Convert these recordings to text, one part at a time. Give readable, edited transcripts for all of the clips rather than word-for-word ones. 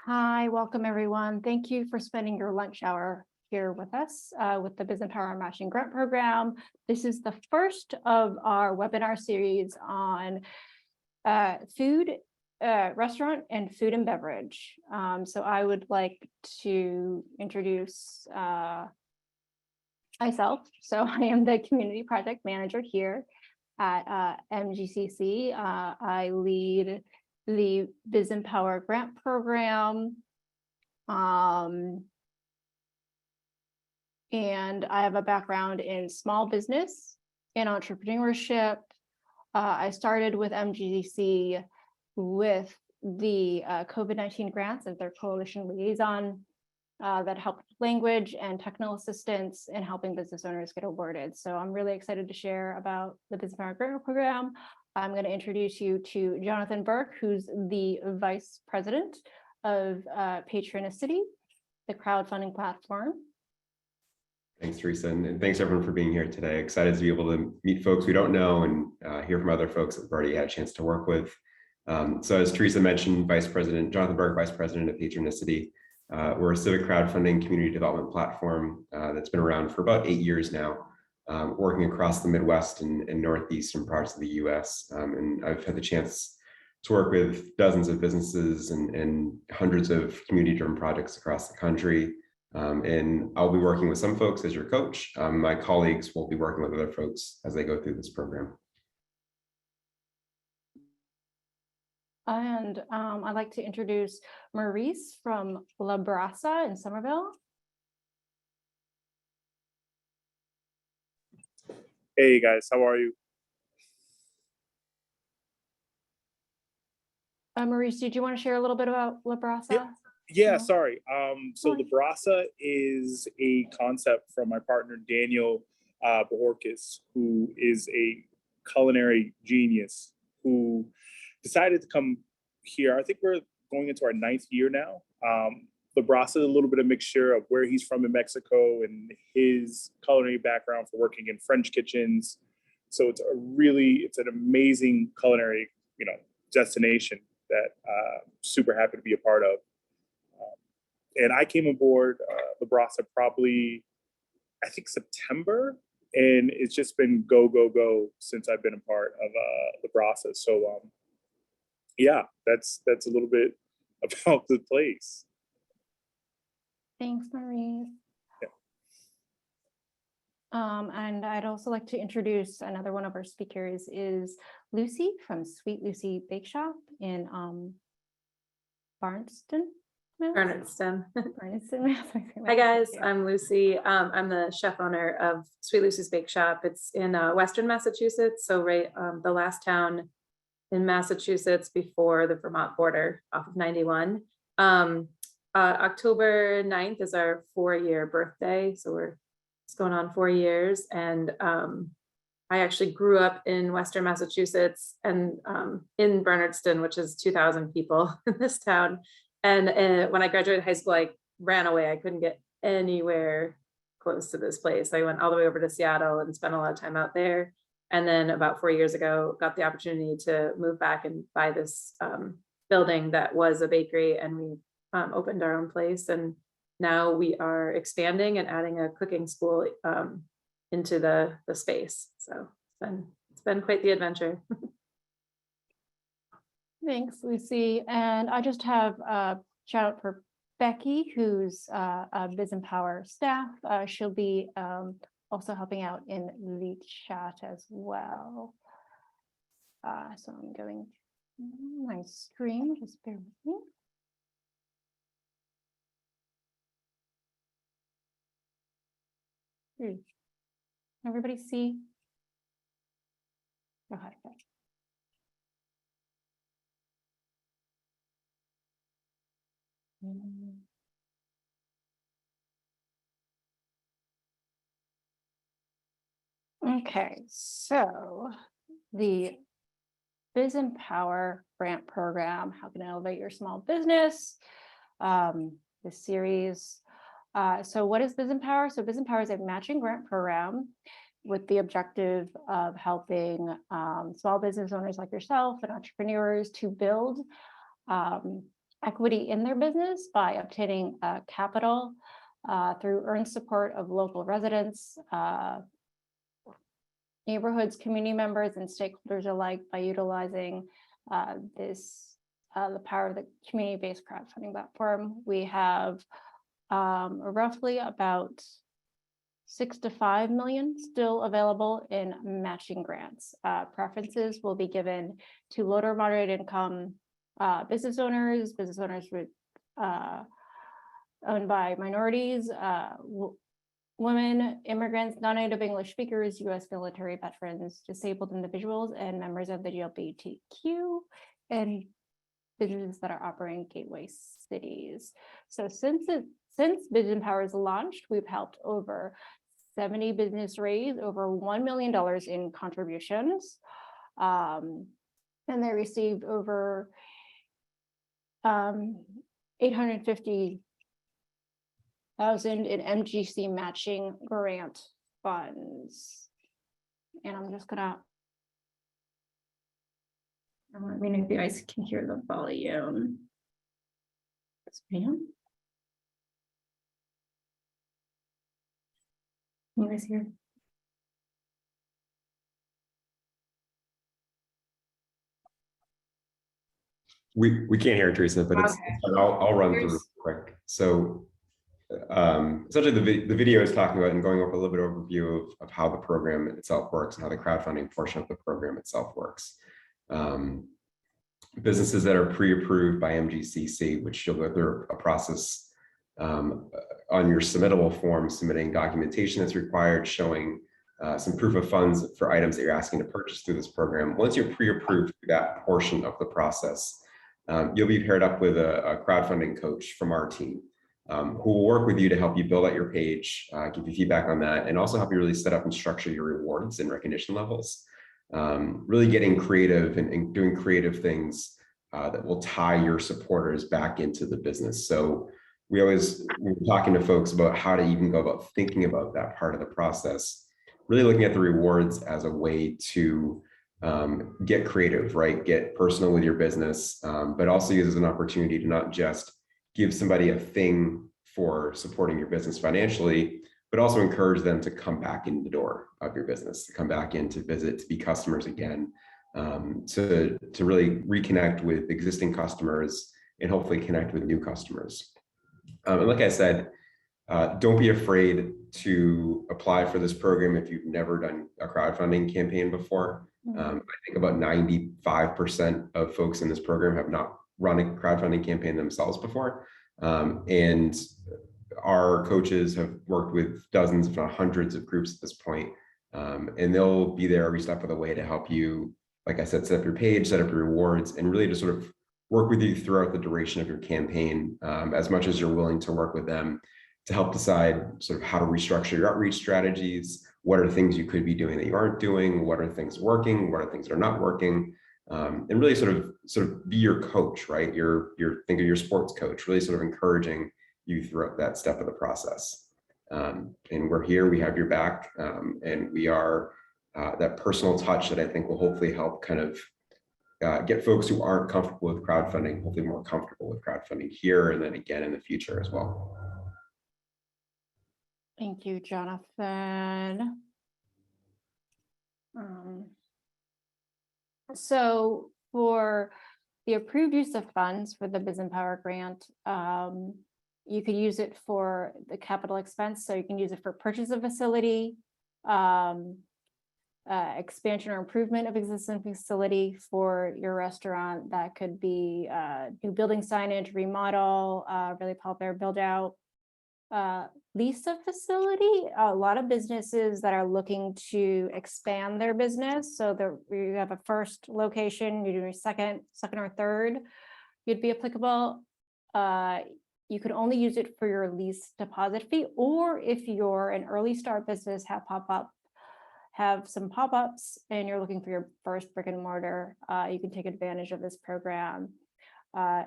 Hi, welcome everyone. Thank you for spending your lunch hour here with us with the Byzant Power Matching Grant Program. This is the first of our webinar series on food, restaurant, and food and beverage. So I would like to introduce myself. So I am the Community Project Manager here at MGCC. I lead the Byzant Power Grant Program. And I have a background in small business and entrepreneurship. I started with MGCC with the COVID-19 grants as their coalition liaison that helped language and technical assistance in helping business owners get awarded. So I'm really excited to share about the Byzant Power Grant Program. I'm going to introduce you to Jonathan Burke, who's the Vice President of Patronicity, the crowdfunding platform. Thanks, Teresa, and thanks everyone for being here today. Excited to be able to meet folks we don't know and hear from other folks that we've already had a chance to work with. So as Teresa mentioned, Jonathan Burke, Vice President of Patronicity. We're a civic crowdfunding community development platform that's been around for about 8 years now, working across the Midwest and northeastern parts of the US. And I've had the chance to work with dozens of businesses and hundreds of community-driven projects across the country. And I'll be working with some folks as your coach. My colleagues will be working with other folks as they go through this program. And I'd like to introduce Maurice from La Brasa in Somerville. Hey guys, how are you? Maurice, did you want to share a little bit about La Brasa? Yeah, sorry. So La Brasa is a concept from my partner, Daniel Bahorkis, who is a culinary genius who decided to come here. I think we're going into our 9th year now. La Brasa is a little bit of mixture of where he's from in Mexico and his culinary background for working in French kitchens. So it's an amazing culinary, destination that super happy to be a part of. And I came aboard La Brasa probably, I think September, and it's just been go, go, go since I've been a part of La Brasa. So yeah, that's a little bit about the place. Thanks, Maurice. Yeah. And I'd also like to introduce another one of our speakers is Lucy from Sweet Lucy Bakeshop in Barnston. Barnardston. Mass. Hi guys, I'm Lucy. I'm the chef owner of Sweet Lucy's Bake Shop. It's in Western Massachusetts, so right the last town in Massachusetts before the Vermont border off of 91. October 9th is our 4-year birthday, so it's going on 4 years. And I actually grew up in Western Massachusetts and in Barnardston, which is 2,000 people in this town. And when I graduated high school, I ran away. I couldn't get anywhere close to this place. I went all the way over to Seattle and spent a lot of time out there. And then about 4 years ago, got the opportunity to move back and buy this building that was a bakery, and we opened our own place. And now we are expanding and adding a cooking school into the space. So it's been quite the adventure. Thanks, Lucy. And I just have a shout out for Becky, who's a Byzant Power staff. She'll be also helping out in the chat as well. So I'm going to my screen, just bear with me. Everybody see? Okay. Okay, so the Byzant Power Grant Program, how can I elevate your small business? This series. So what is Byzant Power? So Byzant Power is a matching grant program with the objective of helping small business owners like yourself and entrepreneurs to build equity in their business by obtaining capital through earned support of local residents, neighborhoods, community members, and stakeholders alike by utilizing the power of the community-based crowdfunding platform. We have roughly about 6 to 5 million still available in matching grants. Preferences will be given to low to moderate income business owners with owned by minorities, women, immigrants, non-native English speakers, U.S. military veterans, disabled individuals, and members of the LGBTQ, and businesses that are operating gateway cities. So since BIZ Powers launched, we've helped over 70 business raise over $1 million in contributions. And they received over 850,000 in MGC matching grant funds. And I'm just gonna, let me know if you guys can hear the volume. Spam? You guys hear? We can't hear Teresa, but it's, Okay. I'll run through real quick. So essentially the video is talking about and going over a little bit overview of how the program itself works and how the crowdfunding portion of the program itself works. Businesses that are pre-approved by MGCC, which you'll go through a process on your submittable form, submitting documentation that's required, showing some proof of funds for items that you're asking to purchase through this program. Once you're pre-approved through that portion of the process, you'll be paired up with a crowdfunding coach from our team who will work with you to help you build out your page, give you feedback on that, and also help you really set up and structure your rewards and recognition levels. Really getting creative and doing creative things that will tie your supporters back into the business. So we're talking to folks about how to even go about thinking about that part of the process, really looking at the rewards as a way to get creative, right? Get personal with your business, but also use as an opportunity to not just give somebody a thing for supporting your business financially, but also encourage them to come back in the door of your business, to come back in to visit, to be customers again, to really reconnect with existing customers and hopefully connect with new customers. And like I said, don't be afraid to apply for this program if you've never done a crowdfunding campaign before. I think about 95% of folks in this program have not run a crowdfunding campaign themselves before. And our coaches have worked with dozens, if not hundreds of groups at this point. And they'll be there every step of the way to help you, like I said, set up your page, set up your rewards, and really to sort of work with you throughout the duration of your campaign, as much as you're willing to work with them to help decide sort of how to restructure your outreach strategies. What are things you could be doing that you aren't doing? What are things working? What are things that are not working? And really sort of be your coach, right? Think of your sports coach, really sort of encouraging you throughout that step of the process. And we're here, we have your back, and we are that personal touch that I think will hopefully help kind of get folks who aren't comfortable with crowdfunding, hopefully more comfortable with crowdfunding here and then again in the future as well. Thank you, Jonathan. So for the approved use of funds for the BIZ Power grant, you could use it for the capital expense. So you can use it for purchase of facility, expansion or improvement of existing facility for your restaurant. That could be new building signage, remodel, really popular build out. Lease a facility. A lot of businesses that are looking to expand their business, so that you have a first location, you're doing second or third, you'd be applicable. You could only use it for your lease deposit fee, or if you're an early start business, have some pop-ups and you're looking for your first brick and mortar, you can take advantage of this program.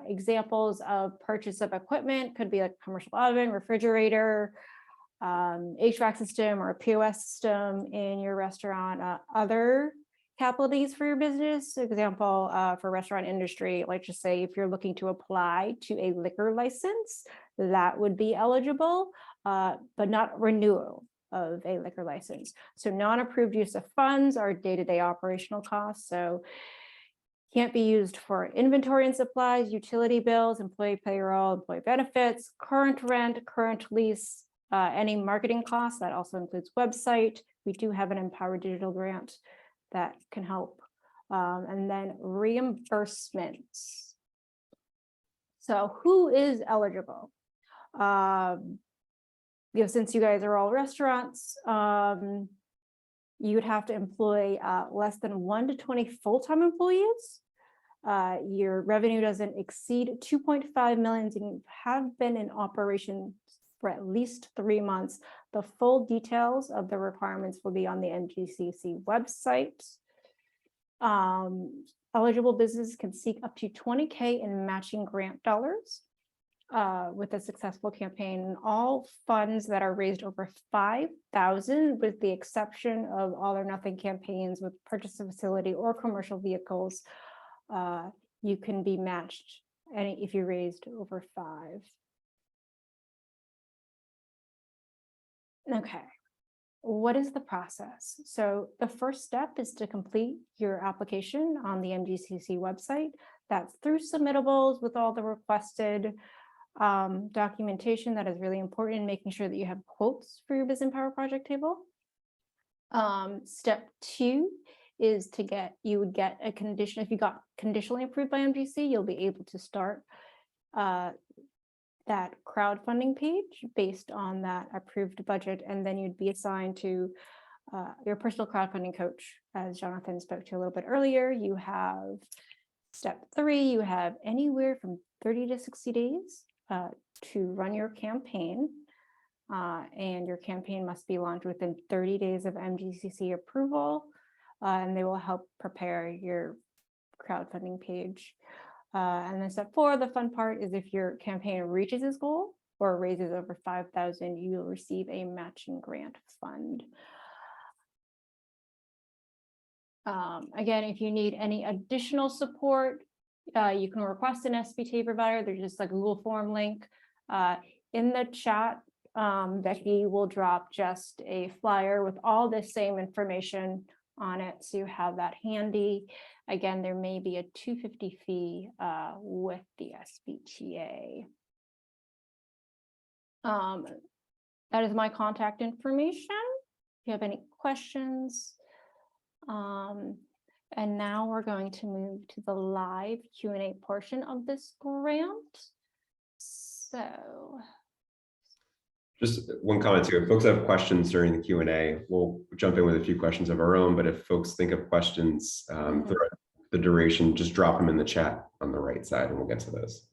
Examples of purchase of equipment could be a commercial oven, refrigerator, HVAC system, or a POS system in your restaurant. Other capital needs for your business. Example, for restaurant industry, like just say if you're looking to apply to a liquor license, that would be eligible, but not renewal of a liquor license. So non-approved use of funds are day-to-day operational costs. So can't be used for inventory and supplies, utility bills, employee payroll, employee benefits, current rent, current lease, any marketing costs. That also includes website. We do have an Empower Digital grant that can help. And then reimbursements. So who is eligible? Since you guys are all restaurants, you would have to employ less than 1 to 20 full-time employees. Your revenue doesn't exceed 2.5 million, and you have been in operation for at least 3 months. The full details of the requirements will be on the MGCC website. Eligible businesses can seek up to 20K in matching grant dollars with a successful campaign. All funds that are raised over 5,000, with the exception of all or nothing campaigns with purchase of facility or commercial vehicles, you can be matched if you raised over 5. Okay, what is the process? So the first step is to complete your application on the MGCC website. That's through submittables with all the requested documentation that is really important in making sure that you have quotes for your Byzant Power project table. Step 2 is you would get a condition. If you got conditionally approved by MGC, you'll be able to start that crowdfunding page based on that approved budget, and then you'd be assigned to your personal crowdfunding coach. As Jonathan spoke to a little bit earlier, you have step 3, you have anywhere from 30 to 60 days to run your campaign, and your campaign must be launched within 30 days of MGCC approval, and they will help prepare your crowdfunding page. And then step 4, the fun part, is if your campaign reaches its goal or raises over 5,000, you will receive a matching grant fund. Again, if you need any additional support, you can request an SBT provider. There's just a Google form link in the chat. Becky will drop just a flyer with all the same information on it, so you have that handy. Again, there may be a $250 fee with the SBTA. That is my contact information. If you have any questions. And now we're going to move to the live Q&A portion of this grant. So just one comment too. If folks have questions during the Q&A, we'll jump in with a few questions of our own, but if folks think of questions throughout the duration, just drop them in the chat on the right side and we'll get to those.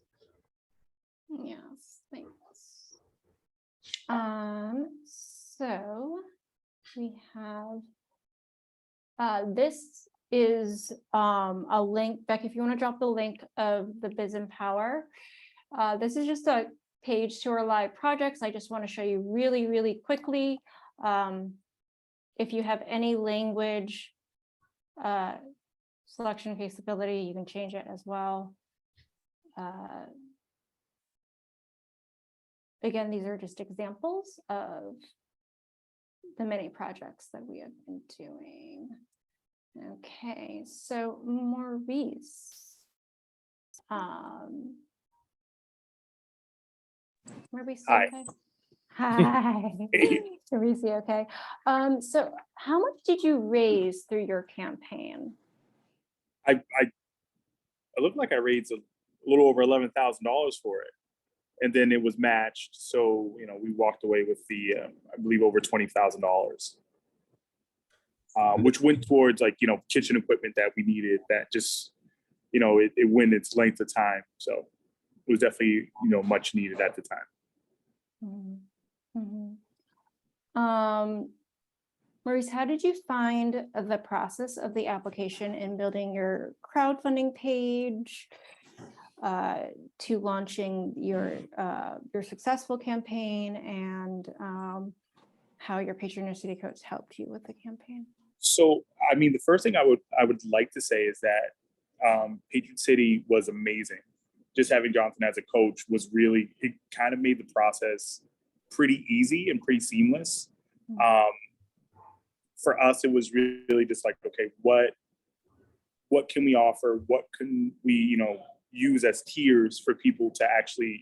Yes, thanks. So we have, this is a link. Becky, if you want to drop the link of the Byzant Power. This is just a page to our live projects. I just want to show you really, really quickly. If you have any language selection capability, you can change it as well. Again, these are just examples of the many projects that we have been doing. Okay, so Maurice. Maurice, Hi. okay? Hi. Maurice, okay. So how much did you raise through your campaign? I looked like I raised a little over $11,000 for it, and then it was matched. So we walked away with the I believe over $20,000, which went towards kitchen equipment that we needed. That just it went its length of time. So it was definitely much needed at the time. Maurice, how did you find the process of the application in building your crowdfunding page to launching your successful campaign, and how your patronicity coach helped you with the campaign? So, I mean, the first thing I would like to say is that Patriot City was amazing. Just having Jonathan as a coach was really, it kind of made the process pretty easy and pretty seamless. For us, it was really just like, okay, what can we offer? What can we, use as tiers for people to actually,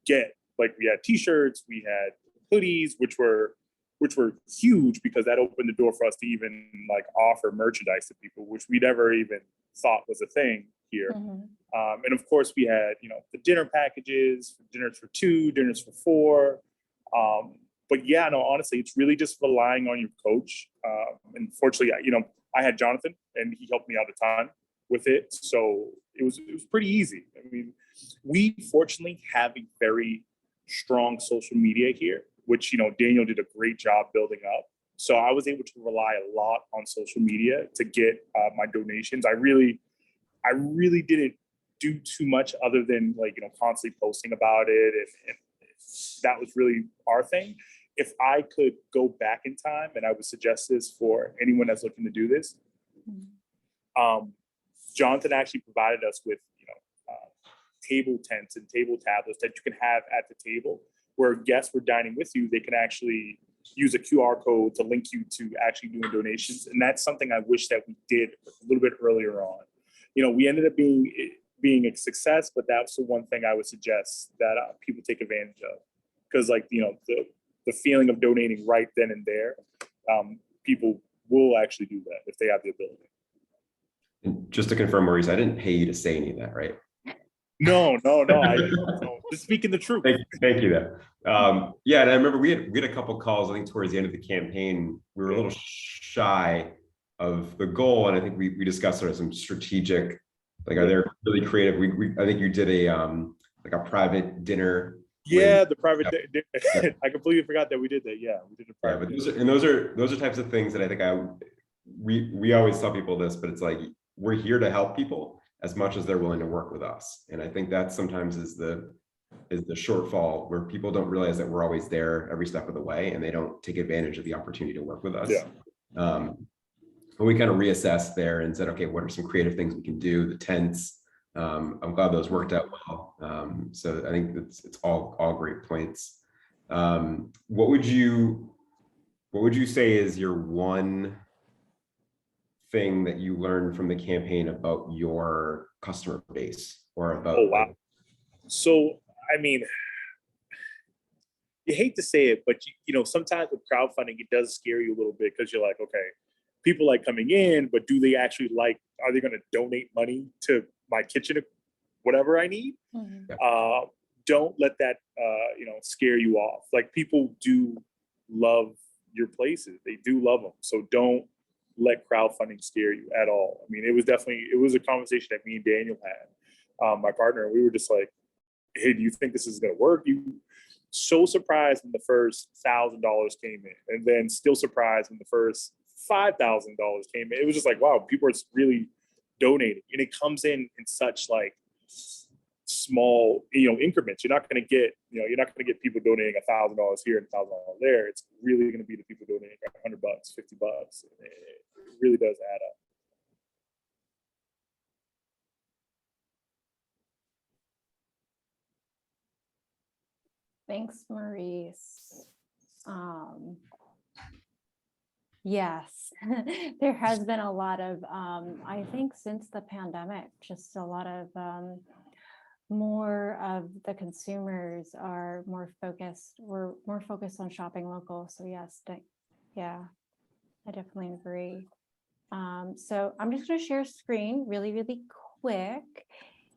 get? Like, we had t-shirts, we had hoodies, which were huge because that opened the door for us to even like offer merchandise to people, which we never even thought was a thing here. And of course we had, the dinner packages, dinners for 2, dinners for 4. But yeah, no, honestly, it's really just relying on your coach. And fortunately, I had Jonathan and he helped me out a ton with it. So it was pretty easy. I mean, we fortunately have a very strong social media here, which, Daniel did a great job building up. So I was able to rely a lot on social media to get my donations. I really didn't do too much other than like, constantly posting about it. And that was really our thing. If I could go back in time, and I would suggest this for anyone that's looking to do this, Jonathan actually provided us with, table tents and table tablets that you can have at the table where guests were dining with you. They can actually use a QR code to link you to actually doing donations. And that's something I wish that we did a little bit earlier on. We ended up being a success, but that's the one thing I would suggest that people take advantage of. Because like, the feeling of donating right then and there, people will actually do that if they have the ability. And just to confirm, Maurice, I didn't pay you to say any of that, right? No. Just speaking the truth. Thank you. Yeah, and I remember we had a couple calls. I think towards the end of the campaign, we were a little shy of the goal, and I think we discussed sort of some strategic. Like, are there really creative? I think you did a private dinner. Yeah, the private. I completely forgot that we did that. Yeah, we did a private. Yeah, but those are types of things that I think we always tell people this, but it's like we're here to help people as much as they're willing to work with us. And I think that sometimes is the shortfall, where people don't realize that we're always there every step of the way, and they don't take advantage of the opportunity to work with us. Yeah. And we kind of reassessed there and said, okay, what are some creative things we can do? The tents, I'm glad those worked out well. So I think it's all great points. What would you say is your one thing that you learned from the campaign about your customer base, or about? Oh, wow. So, I mean, you hate to say it, but sometimes with crowdfunding, it does scare you a little bit, because you're like, okay, people like coming in, but do they actually are they going to donate money to my kitchen, whatever I need? Don't let that, scare you off. Like, people do love your places. They do love them. So don't let crowdfunding scare you at all. I mean, it was a conversation that me and Daniel had, my partner, and we were just like, hey, do you think this is going to work? You so surprised when the first $1,000 came in, and then still surprised when the first $5,000 came in. It was just like, wow, people are really donating, and it comes in such like small, increments. You're not going to get people donating $1,000 here and $1,000 there. It's really going to be the people donating $100, $50. It really does add up. Thanks, Maurice. Yes, there has been a lot of, I think since the pandemic, just a lot of more of the consumers are more focused. We're more focused on shopping local. So yes, yeah, I definitely agree. So I'm just going to share screen really, really quick.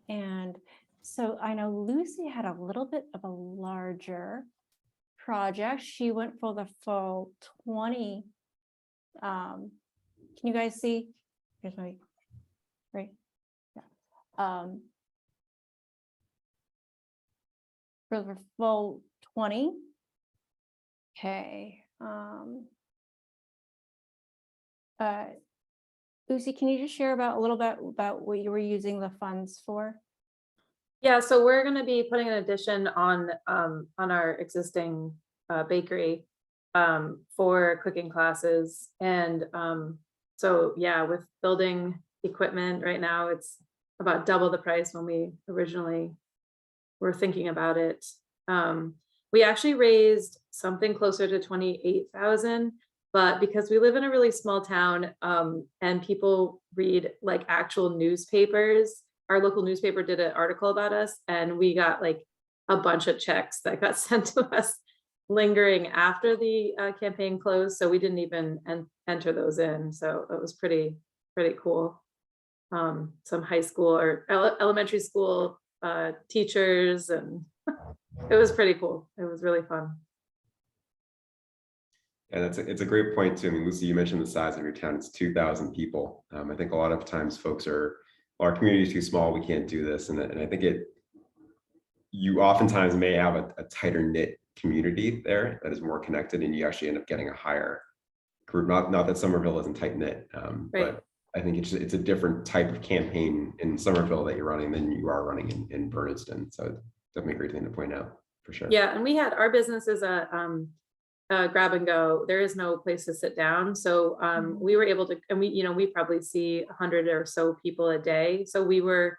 And so I know Lucy had a little bit of a larger project. She went for the full 20. Can you guys see? Here's my, right? Yeah. For the full 20. Okay. Lucy, can you just share a little bit about what you were using the funds for? Yeah, so we're going to be putting an addition on our existing bakery for cooking classes, and So yeah, with building equipment right now, it's about double the price when we originally were thinking about it. We actually raised something closer to 28,000, but because we live in a really small town, and people read like actual newspapers, our local newspaper did an article about us, and we got like a bunch of checks that got sent to us lingering after the campaign closed. So we didn't even enter those in. So it was pretty cool. Some high school or elementary school teachers, and it was pretty cool. It was really fun. And it's a great point too. I mean, Lucy, you mentioned the size of your town. It's 2,000 people. I think a lot of times folks are, well, our community is too small, we can't do this. And I think you oftentimes may have a tighter knit community there that is more connected, and you actually end up getting a higher group. Not that Somerville isn't tight knit, Right. but I think it's a different type of campaign in Somerville that you're running than you are running in Bernardston. So definitely a great thing to point out for sure. Yeah, and we had our business is a grab and go. There is no place to sit down. So we were able to, and we probably see 100 or so people a day. So we were,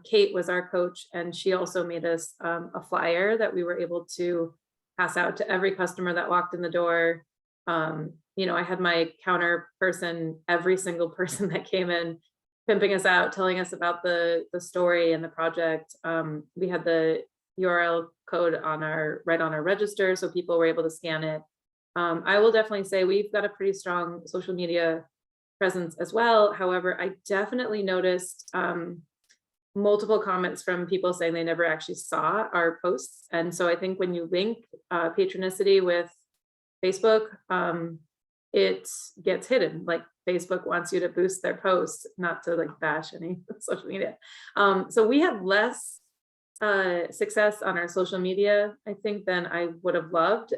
Kate was our coach, and she also made us a flyer that we were able to pass out to every customer that walked in the door. I had my counter person, every single person that came in, pimping us out, telling us about the story and the project. We had the URL code right on our register, so people were able to scan it. I will definitely say we've got a pretty strong social media presence as well. However, I definitely noticed multiple comments from people saying they never actually saw our posts. And so I think when you link patronicity with Facebook, it gets hidden. Like Facebook wants you to boost their posts, not to like bash any social media. So we had less success on our social media, I think, than I would have loved.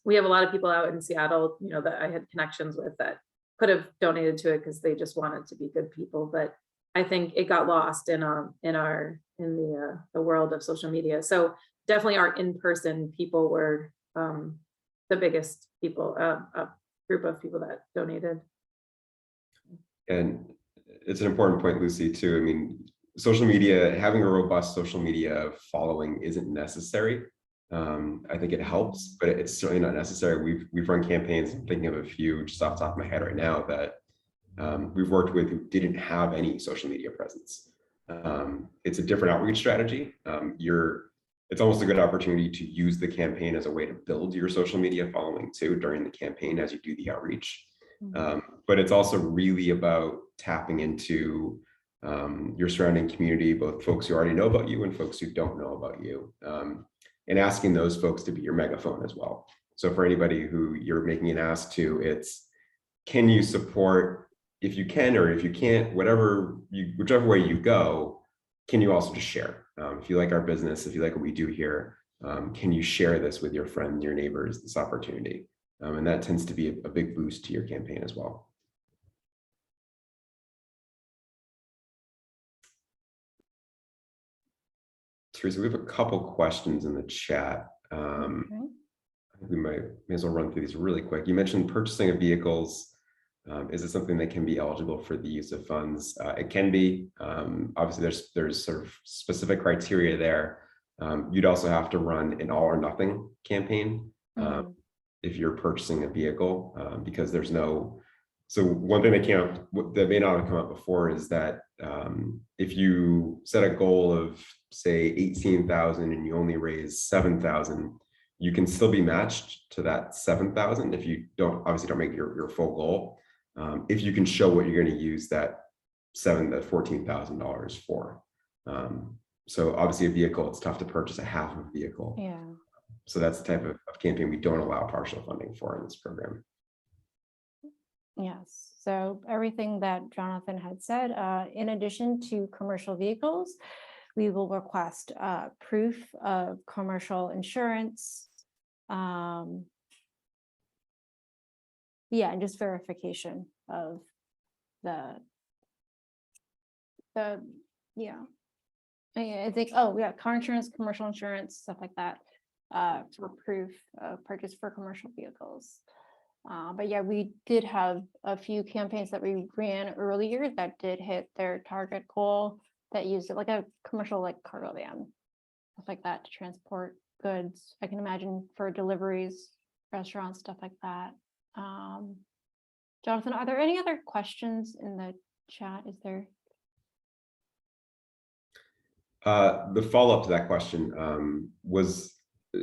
We have a lot of people out in Seattle, that I had connections with that could have donated to it because they just wanted to be good people. But I think it got lost in the world of social media. So definitely our in-person people were the biggest people, group of people that donated. And it's an important point, Lucy, too. I mean, social media, having a robust social media following isn't necessary. I think it helps, but it's certainly not necessary. We've run campaigns, I'm thinking of a few just off the top of my head right now that we've worked with who didn't have any social media presence. It's a different outreach strategy. It's almost a good opportunity to use the campaign as a way to build your social media following too during the campaign as you do the outreach. But it's also really about tapping into your surrounding community, both folks who already know about you and folks who don't know about you, and asking those folks to be your megaphone as well. So for anybody who you're making an ask to, it's, can you support, if you can, or if you can't, whichever way you go, can you also just share? If you like our business, if you like what we do here, can you share this with your friends, your neighbors, this opportunity? And that tends to be a big boost to your campaign as well. Teresa, we have a couple questions in the chat. I think we may as well run through these really quick. You mentioned purchasing of vehicles. Is it something that can be eligible for the use of funds? It can be. Obviously, there's sort of specific criteria there. You'd also have to run an all or nothing campaign if you're purchasing a vehicle, because there's no. So one thing that may not have come up before is that if you set a goal of say 18,000 and you only raise 7,000, you can still be matched to that 7,000 if you obviously don't make your full goal. If you can show what you're going to use that $14,000 for. So obviously a vehicle, it's tough to purchase a half of a vehicle. Yeah. So that's the type of campaign we don't allow partial funding for in this program. Yes. So everything that Jonathan had said, in addition to commercial vehicles, we will request proof of commercial insurance. And just verification of I think, car insurance, commercial insurance, stuff like that, for proof of purchase for commercial vehicles. But yeah, we did have a few campaigns that we ran earlier that did hit their target goal, that used it like a commercial, like cargo van, stuff like that, to transport goods. I can imagine for deliveries, restaurants, stuff like that. Jonathan, are there any other questions in the chat? Is there? The follow-up to that question was,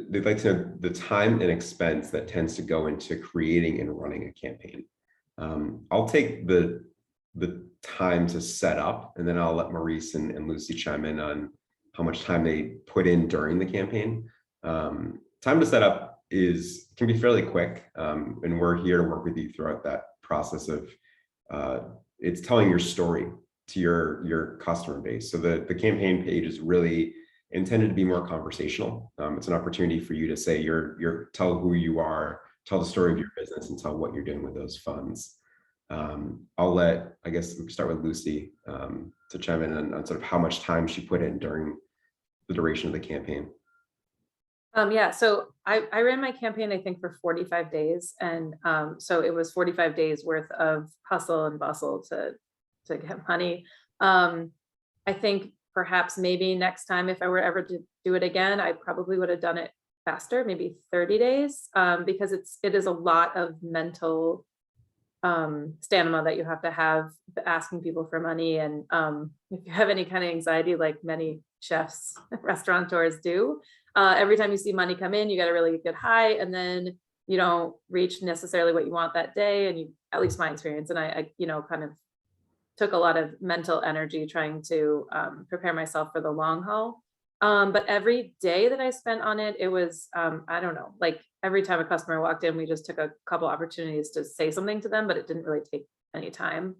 they'd like to know the time and expense that tends to go into creating and running a campaign. I'll take the time to set up, and then I'll let Maurice and Lucy chime in on how much time they put in during the campaign. Time to set up can be fairly quick, and we're here to work with you throughout that process of it's telling your story to your customer base. So the campaign page is really intended to be more conversational. It's an opportunity for you to say tell who you are, tell the story of your business, and tell what you're doing with those funds. I guess we start with Lucy to chime in on sort of how much time she put in during the duration of the campaign. Yeah, so I ran my campaign, I think, for 45 days. And so it was 45 days worth of hustle and bustle to get money. I think perhaps maybe next time, if I were ever to do it again, I probably would have done it faster, maybe 30 days, because it is a lot of mental stamina that you have to have asking people for money. And if you have any kind of anxiety, like many chefs, restaurateurs do, every time you see money come in, you got a really good high, and then you don't reach necessarily what you want that day. And at least my experience, and I kind of took a lot of mental energy trying to prepare myself for the long haul. But every day that I spent on it, it was, I don't know, like every time a customer walked in, we just took a couple opportunities to say something to them, but it didn't really take any time.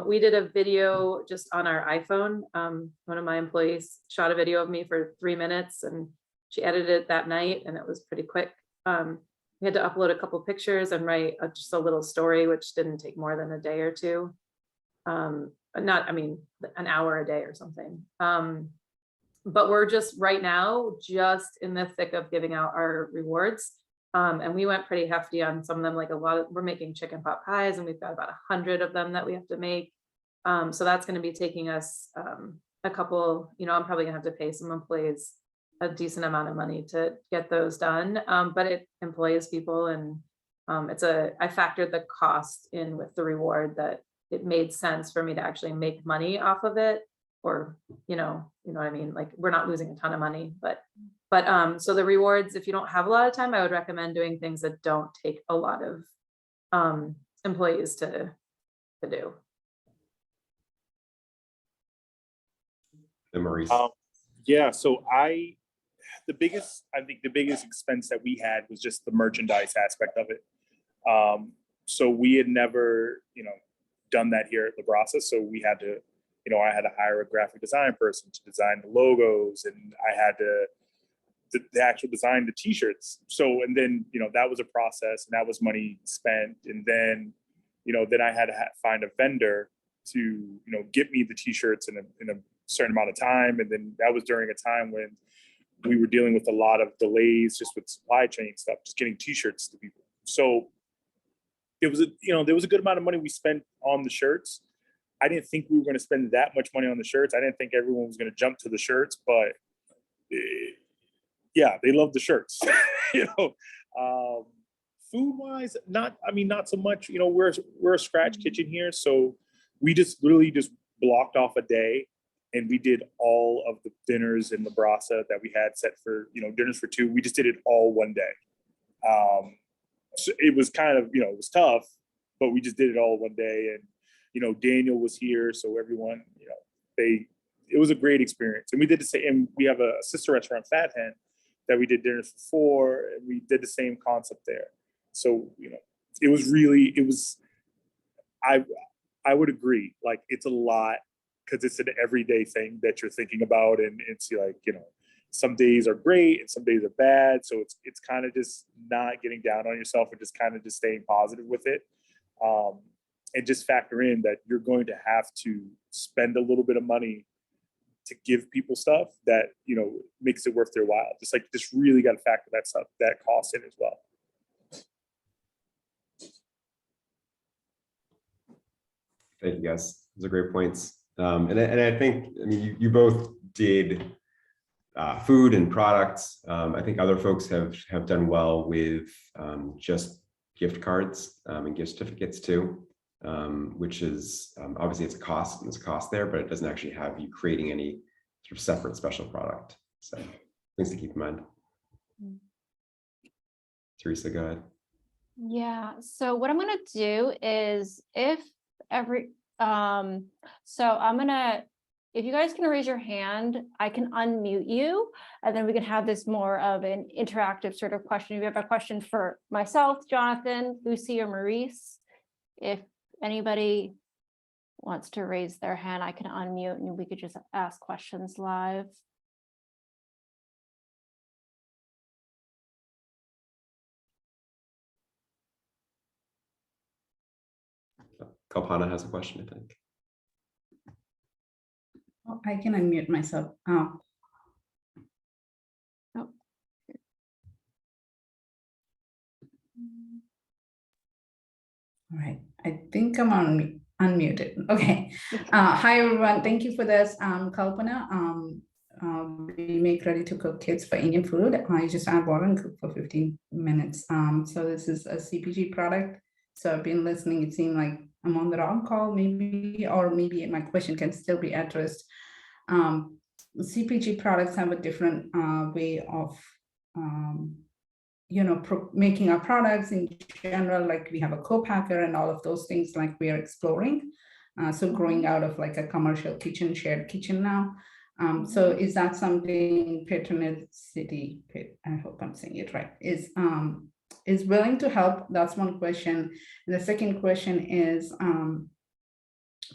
We did a video just on our iPhone. One of my employees shot a video of me for 3 minutes, and she edited it that night, and it was pretty quick. We had to upload a couple pictures and write just a little story, which didn't take more than a day or two. An hour a day or something. But we're just right now just in the thick of giving out our rewards. And we went pretty hefty on some of them, like we're making chicken pot pies, and we've got about 100 of them that we have to make. So that's going to be taking us a couple, I'm probably gonna have to pay some employees a decent amount of money to get those done. But it employs people, and I factored the cost in with the reward, that it made sense for me to actually make money off of it, or, you know what I mean? Like, we're not losing a ton of money, but so the rewards, if you don't have a lot of time, I would recommend doing things that don't take a lot of employees to do. And Maurice. Yeah, so I think the biggest expense that we had was just the merchandise aspect of it. So we had never, done that here at La Brasa. So we had to, I had to hire a graphic design person to design the logos, and I had to actually design the t-shirts. So, and then, that was a process, and that was money spent. And then, then I had to find a vendor to, get me the t-shirts in a certain amount of time. And then that was during a time when we were dealing with a lot of delays just with supply chain stuff, just getting t-shirts to people. So it was there was a good amount of money we spent on the shirts. I didn't think we were going to spend that much money on the shirts. I didn't think everyone was going to jump to the shirts, but yeah, they love the shirts. Food wise, not so much. We're a scratch kitchen here, so we just literally just blocked off a day, and we did all of the dinners in La Brasa that we had set for dinners for 2. We just did it all one day. So it was kind of, it was tough, but we just did it all one day. And, Daniel was here. So everyone, it was a great experience. And we did the same, and we have a sister restaurant, Fat Hen, that we did dinners for, and we did the same concept there. So, I would agree. Like, it's a lot, because it's an everyday thing that you're thinking about. And it's like, some days are great and some days are bad. So it's kind of just not getting down on yourself, and just kind of just staying positive with it. And just factor in that you're going to have to spend a little bit of money to give people stuff that, makes it worth their while. Just really got to factor that cost in as well. Thank you, guys. Those are great points. And I think, I mean, you both did food and products. I think other folks have done well with just gift cards and gift certificates too, which is obviously it's a cost and there's a cost there, but it doesn't actually have you creating any sort of separate special product. So things to keep in mind. Teresa, go ahead. Yeah, so what I'm gonna do is if you guys can raise your hand, I can unmute you, and then we can have this more of an interactive sort of question. If you have a question for myself, Jonathan, Lucy, or Maurice, if anybody wants to raise their hand, I can unmute and we could just ask questions live. Kalpana has a question, I think. Oh, I can unmute myself. Oh. Oh. All right, I think I'm unmuted. Okay. Hi, everyone. Thank you for this, Kalpana. We make ready-to-cook kits for Indian food. I just add water and cook for 15 minutes. So this is a CPG product. So I've been listening. It seemed like I'm on the wrong call, maybe, or maybe my question can still be addressed. CPG products have a different way of, making our products in general. Like we have a co-packer and all of those things. Like we are exploring. So growing out of like a commercial kitchen, shared kitchen now. So is that something Patronage City, I hope I'm saying it right, is willing to help? That's one question. And the second question is,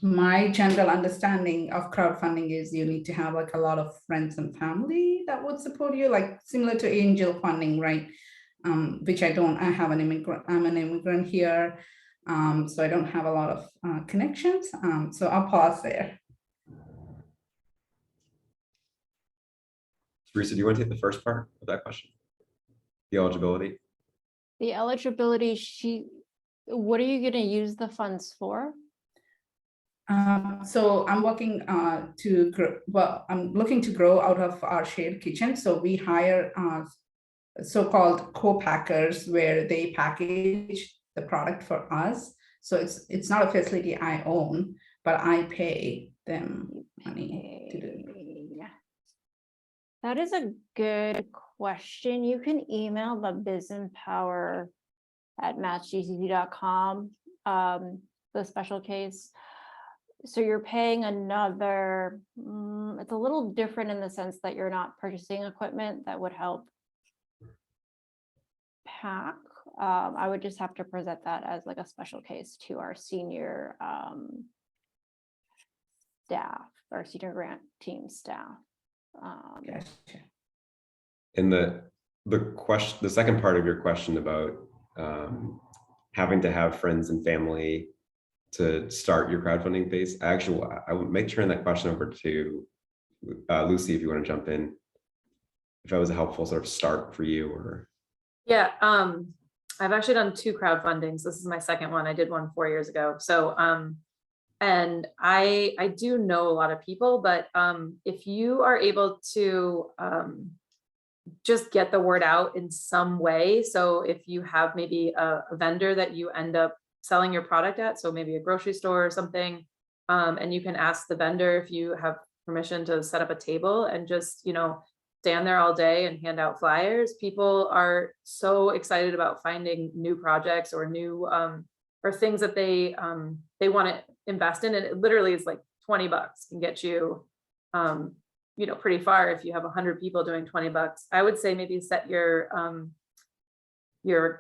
my general understanding of crowdfunding is you need to have like a lot of friends and family that would support you, like similar to angel funding, right? Which I don't. I'm an immigrant here, so I don't have a lot of connections. So I'll pause there. Teresa, do you want to take the first part of that question? The eligibility? The eligibility sheet, what are you going to use the funds for? So I'm working to grow. Well, I'm looking to grow out of our shared kitchen. So we hire so-called co-packers where they package the product for us. So it's not a facility I own, but I pay them money to do it. That is a good question. You can email the bizempower@matchgcc.com, the special case. So you're paying another, it's a little different in the sense that you're not purchasing equipment that would help pack. I would just have to present that as like a special case to our senior staff, our senior grant team staff. Gotcha. And the second part of your question about having to have friends and family to start your crowdfunding phase, I would make turn that question over to Lucy, if you want to jump in, if that was a helpful sort of start for you. Or yeah, I've actually done 2 crowdfundings. This is my second one. I did one 4 years ago. So and I do know a lot of people, but if you are able to just get the word out in some way. So if you have maybe a vendor that you end up selling your product at, so maybe a grocery store or something, and you can ask the vendor if you have permission to set up a table and just, stand there all day and hand out flyers. People are so excited about finding new projects or new or things that they want to invest in, and it literally is like $20 can get you pretty far. If you have 100 people doing $20, I would say maybe set your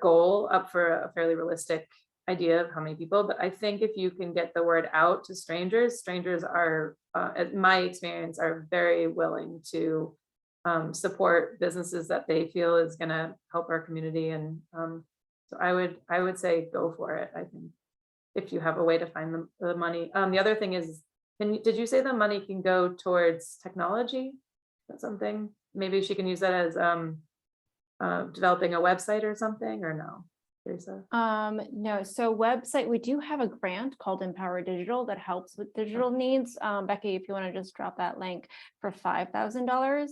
goal up for a fairly realistic idea of how many people. But I think if you can get the word out to strangers are, in my experience, are very willing to support businesses that they feel is going to help our community. And so I would say go for it. I think if you have a way to find the money. The other thing is, did you say the money can go towards technology? That's something, maybe she can use that as developing a website or something, or no? Teresa? No, so website, we do have a grant called Empower Digital that helps with digital needs. Becky, if you want to just drop that link for $5,000.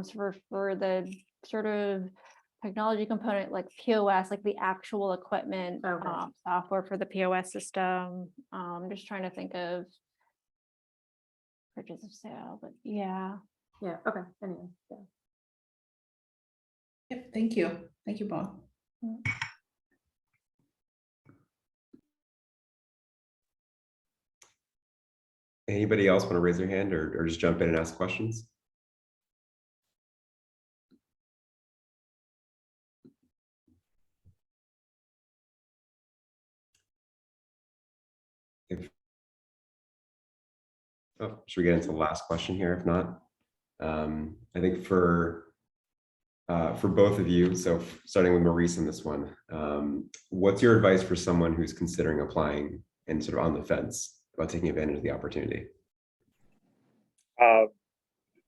So for the sort of technology component, like POS, like the actual equipment, Okay. software for the POS system. Just trying to think of purchase of sale, but yeah. Yeah, okay, anyway, yeah. Yep, thank you. Thank you both. Anybody else want to raise their hand or just jump in and ask questions? Should we get into the last question here? If not, I think for both of you, so starting with Maurice on this one, what's your advice for someone who's considering applying and sort of on the fence about taking advantage of the opportunity?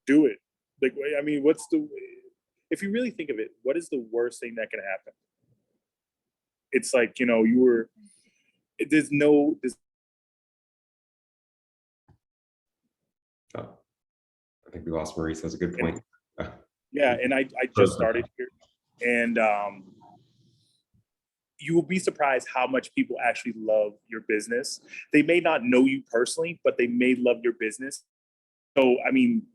Do it. Like, I mean, if you really think of it, what is the worst thing that can happen? It's like, you know, there's Oh, I think we lost Maurice. That's a good point. yeah, and I just started here, and you will be surprised how much people actually love your business. They may not know you personally, but they may love your business. So, I mean,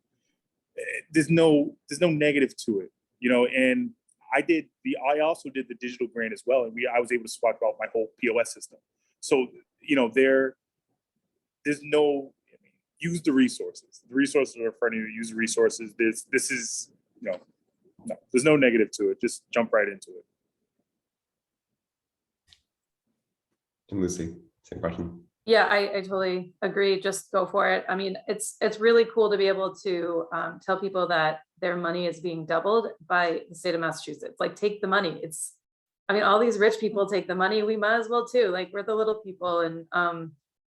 there's no negative to it, you know. And I also did the digital grant as well, and I was able to swap out my whole POS system. So, you know, there's no, I mean, use the resources. The resources are in front of you. Use the resources. This is, you know, no, there's no negative to it. Just jump right into it. And Lucy, same question. Yeah, I totally agree. Just go for it. I mean, it's really cool to be able to tell people that their money is being doubled by the state of Massachusetts. Like, take the money. I mean, all these rich people take the money. We might as well too. Like, we're the little people, and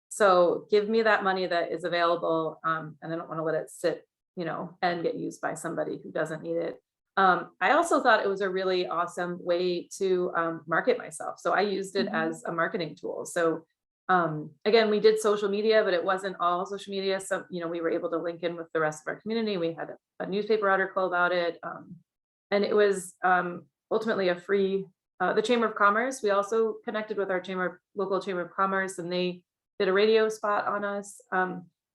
so give me that money that is available, and I don't want to let it sit, you know, and get used by somebody who doesn't need it. I also thought it was a really awesome way to market myself. So I used it as a marketing tool. So again, we did social media, but it wasn't all social media. So, you know, we were able to link in with the rest of our community. We had a newspaper article about it. And it was ultimately a free, the Chamber of Commerce. We also connected with our local Chamber of Commerce, and they did a radio spot on us.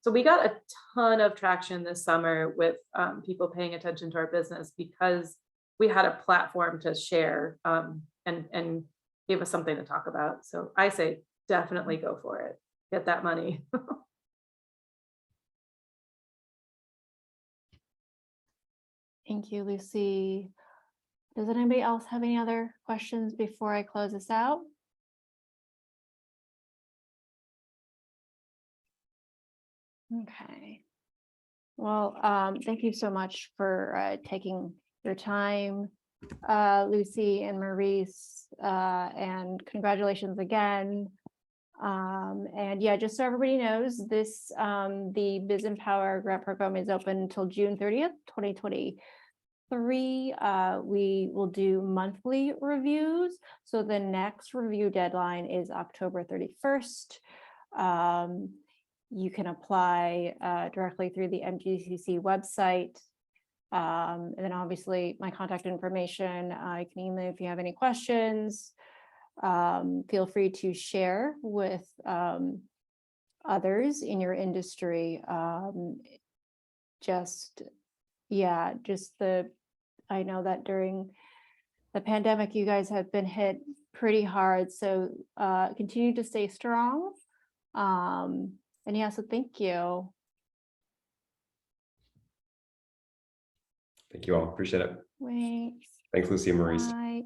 So we got a ton of traction this summer with people paying attention to our business because we had a platform to share and gave us something to talk about. So I say, definitely go for it. Get that money. Thank you, Lucy. Does anybody else have any other questions before I close this out? Okay. Well, thank you so much for taking your time, Lucy and Maurice, and congratulations again. And yeah, just so everybody knows, the BIZ Empower grant program is open until June 30th, 2023. We will do monthly reviews. So the next review deadline is October 31st. You can apply directly through the MGCC website. And then obviously my contact information, I can email if you have any questions. Feel free to share with others in your industry. I know that during the pandemic, you guys have been hit pretty hard. So continue to stay strong. And yeah, so thank you. Thank you all. Appreciate it. Thanks. Thanks, Lucy and Maurice. Bye.